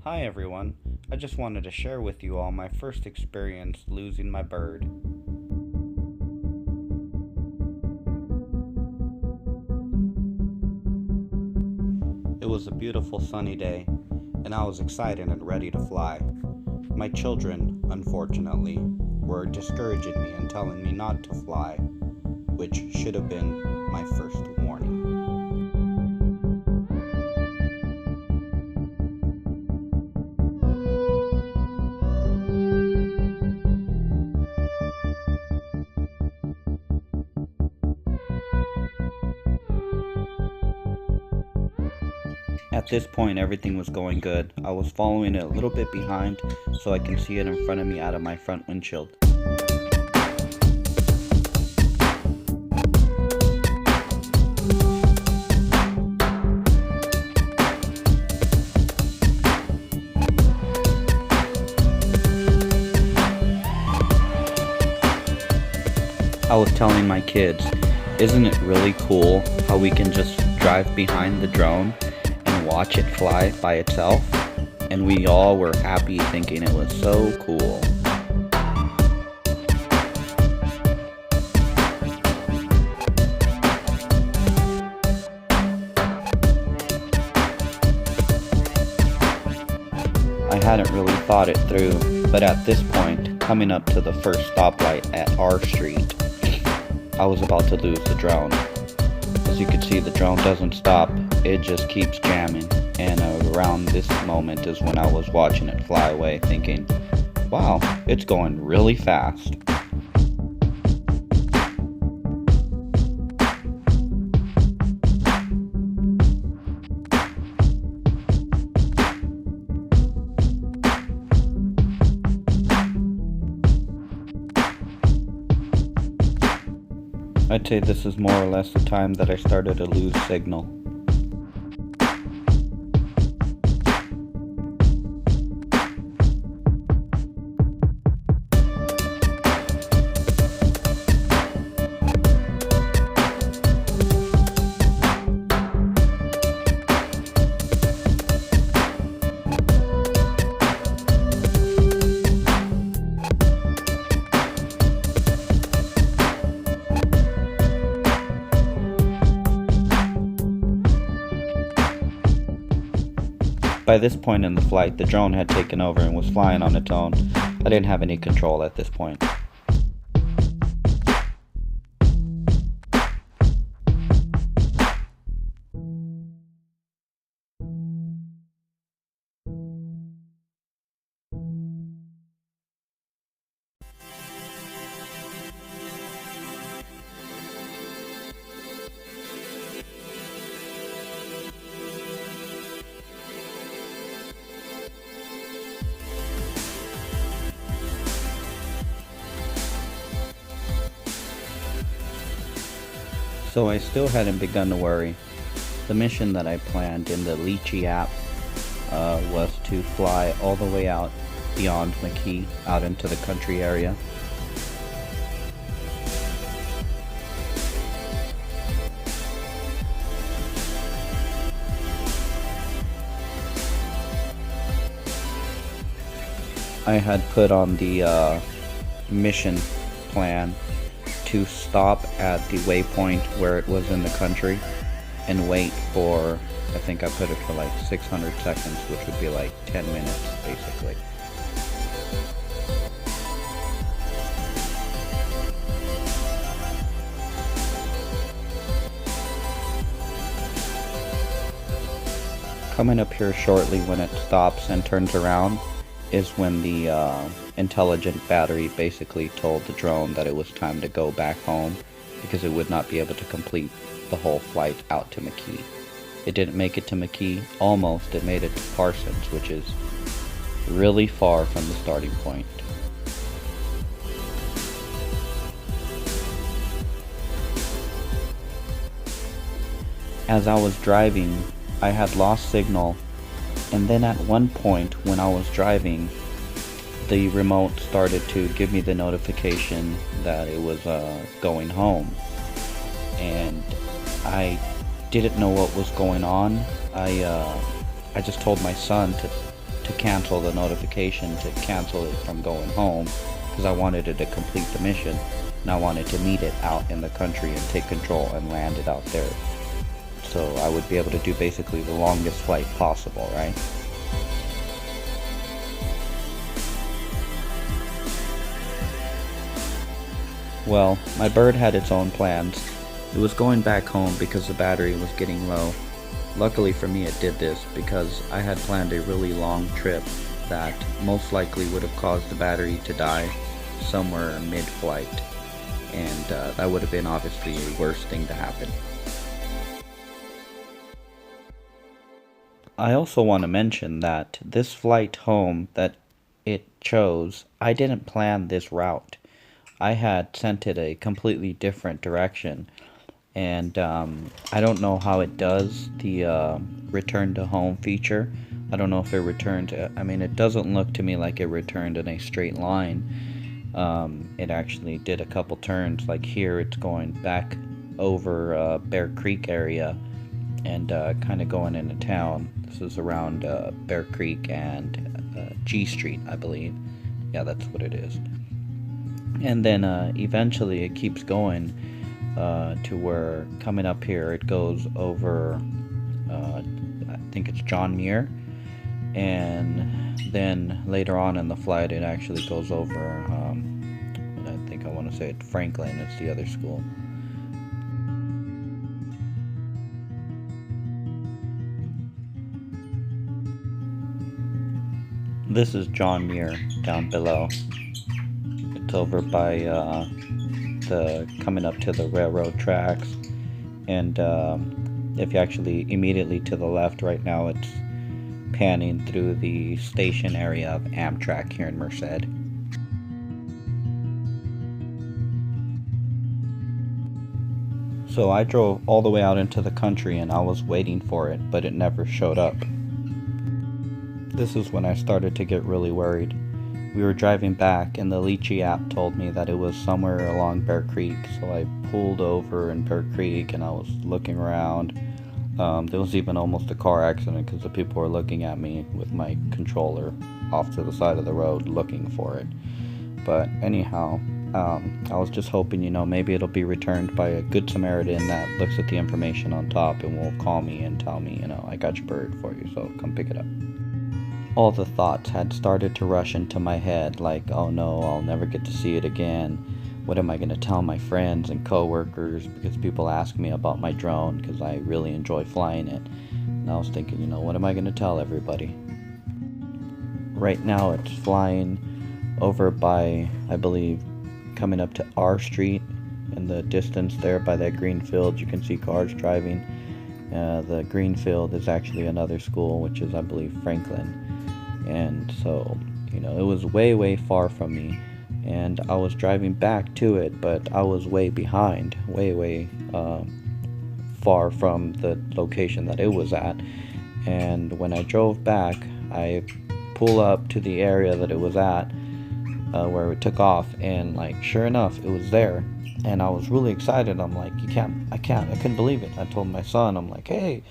Hi everyone, I just wanted to share with you all my first experience losing my bird. It was a beautiful sunny day, and I was excited and ready to fly. My children, unfortunately, were discouraging me and telling me not to fly, which should have been my first warning. At this point, everything was going good. I was following it a little bit behind so I can see it in front of me out of my front windshield. I was telling my kids, isn't it really cool how we can just drive behind the drone and watch it fly by itself? And we all were happy thinking it was so cool. I hadn't really thought it through, but at this point, coming up to the first stoplight at our street, I was about to lose the drone. As you can see, the drone doesn't stop, it just keeps jamming. And around this moment is when I was watching it fly away thinking, wow, it's going really fast. I'd say this is more or less the time that I started to lose signal. By this point in the flight, the drone had taken over and was flying on its own. I didn't have any control at this point. So I still hadn't begun to worry. The mission that I planned in the Litchi app was to fly all the way out beyond McKee, out into the country area. I had put on the mission plan to stop at the waypoint where it was in the country and wait for, I think I put it for like 600 seconds, which would be like 10 minutes basically. Coming up here shortly when it stops and turns around is when the intelligent battery basically told the drone that it was time to go back home because it would not be able to complete the whole flight out to McKee. It didn't make it to McKee, almost. It made it to Parsons, which is really far from the starting point. As I was driving, I had lost signal, and then at one point when I was driving, the remote started to give me the notification that it was going home, and I didn't know what was going on. I just told my son to cancel the notification, to cancel it from going home, because I wanted it to complete the mission, and I wanted to meet it out in the country and take control and land it out there. So I would be able to do basically the longest flight possible, right? Well, my bird had its own plans. It was going back home because the battery was getting low. Luckily for me it did this because I had planned a really long trip that most likely would have caused the battery to die somewhere mid-flight, and that would have been obviously a worse thing to happen. I also want to mention that this flight home that it chose, I didn't plan this route. I had sent it a completely different direction, and I don't know how it does the return to home feature. I don't know if it returned, I mean, it doesn't look to me like it returned in a straight line. It actually did a couple turns, like here it's going back over Bear Creek area and kind of going into town. This is around Bear Creek and G Street, I believe. Yeah, that's what it is. And then eventually it keeps going to where, coming up here, it goes over, I think it's John Muir, and then later on in the flight it actually goes over, I think I want to say it's Franklin, it's the other school. This is John Muir down below. It's over by the coming up to the railroad tracks, and if you actually immediately to the left right now, it's panning through the station area of Amtrak here in Merced. So I drove all the way out into the country and I was waiting for it, but it never showed up. This is when I started to get really worried. We were driving back and the Litchi app told me that it was somewhere along Bear Creek, so I pulled over in Bear Creek and I was looking around. There was even almost a car accident because the people were looking at me with my controller off to the side of the road looking for it. But anyhow, I was just hoping, maybe it'll be returned by a good Samaritan that looks at the information on top and will call me and tell me, I got your bird for you, so come pick it up. All the thoughts had started to rush into my head, like, oh no, I'll never get to see it again. What am I going to tell my friends and coworkers? Because people ask me about my drone because I really enjoy flying it. And I was thinking, what am I going to tell everybody? Right now it's flying over by, I believe, coming up to R Street. In the distance there by that green field, you can see cars driving. The green field is actually another school, which is, I believe, Franklin. And so, it was way far from me, and I was driving back to it, but I was way behind, way far from the location that it was at. And when I drove back, I pull up to the area that it was at, where it took off, and sure enough, it was there. And I was really excited. I'm like, I couldn't believe it. I told my son, I'm like, hey,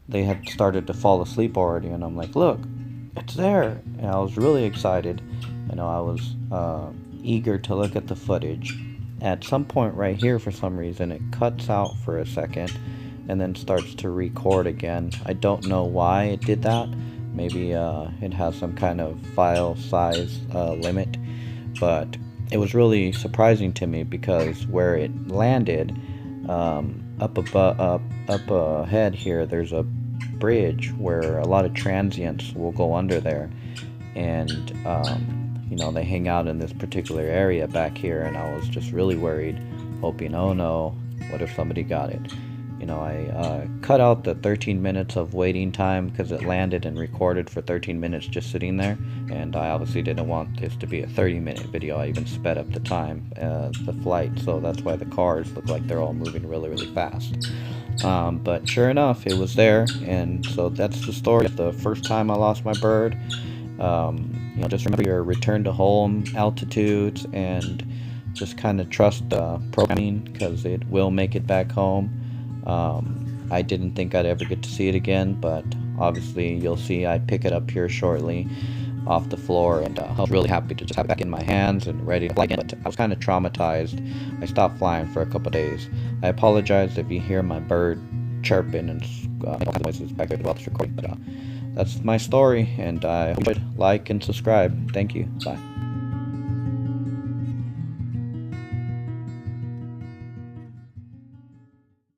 they had started to fall asleep already, and I'm like, look, it's there. And I was really excited. I was eager to look at the footage. At some point right here, for some reason, it cuts out for a second and then starts to record again. I don't know why it did that. Maybe it has some kind of file size limit, but it was really surprising to me because where it landed, up ahead here, there's a bridge where a lot of transients will go under there, and they hang out in this particular area back here, and I was just really worried, hoping, oh no, what if somebody got it? I cut out the 13 minutes of waiting time because it landed and recorded for 13 minutes just sitting there, and I obviously didn't want this to be a 30-minute video. I even sped up the time, the flight, so that's why the cars look like they're all moving really fast. But sure enough, it was there, and so that's the story. The first time I lost my bird. Just remember your return to home altitudes, and just kind of trust programming, because it will make it back home. I didn't think I'd ever get to see it again, but Obviously, you'll see I pick it up here shortly off the floor, and I was really happy to just have it back in my hands and ready to fly again. But I was kind of traumatized. I stopped flying for a couple days. I apologize if you hear my bird chirping and all kinds of noises back there while it's recording. But that's my story, and I hope you enjoyed. Like and subscribe. Thank you. Bye.